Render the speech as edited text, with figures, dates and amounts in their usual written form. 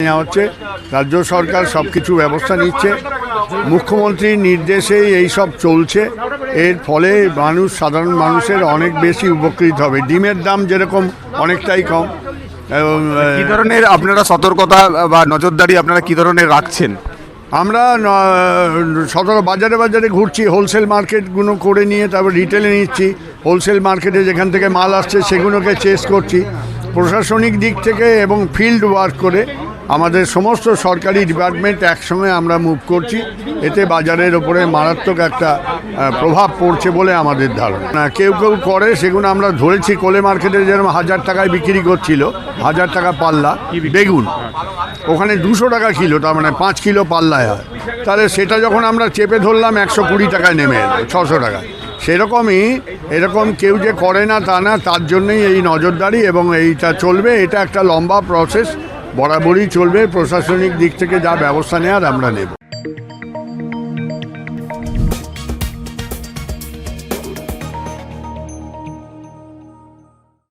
নেওয়া হচ্ছে। রাজ্য সরকার সব কিছু ব্যবস্থা নিচ্ছে, মুখ্যমন্ত্রীর নির্দেশেই এই সব চলছে। এর ফলে সাধারণ মানুষের অনেক বেশি উপকৃত হবে। ডিমের দাম যেরকম অনেকটাই কম। এবং কি ধরনের আপনারা সতর্কতা বা নজরদারি আপনারা কি ধরনের রাখছেন? আমরা বাজারে বাজারে ঘুরছি, হোলসেল মার্কেটগুলো করে নিয়ে তারপর রিটেলে নিচ্ছি। হোলসেল মার্কেটে যেখান থেকে মাল আসছে সেগুলোকে চেস করছি। প্রশাসনিক দিক থেকে এবং ফিল্ড ওয়ার্ক করে আমাদের সমস্ত সরকারি ডিপার্টমেন্ট একসঙ্গে আমরা মুভ করছি। এতে বাজারের ওপরে মারাত্মক একটা প্রভাব পড়ছে বলে আমাদের ধারণা। কেউ কেউ করে, সেগুলো আমরা ধরেছি। কোলে মার্কেটে যেরকম 1000 টাকায় বিক্রি করছিল, 1000 টাকা পাল্লা বেগুন, ওখানে 200 টাকা কিলো, তার মানে 5 কিলো পাল্লায় হয়। তাহলে সেটা যখন আমরা চেপে ধরলাম 120 টাকায় নেমে এলো, 600 টাকা। সেরকমই এরকম কেউ যে করে না তা না, তার জন্যই এই নজরদারি এবং এইটা চলবে। এটা একটা লম্বা প্রসেস, বরাবরই চলবে। প্রশাসনিক দিক থেকে যা ব্যবস্থা নেওয়ার আমরা নেব।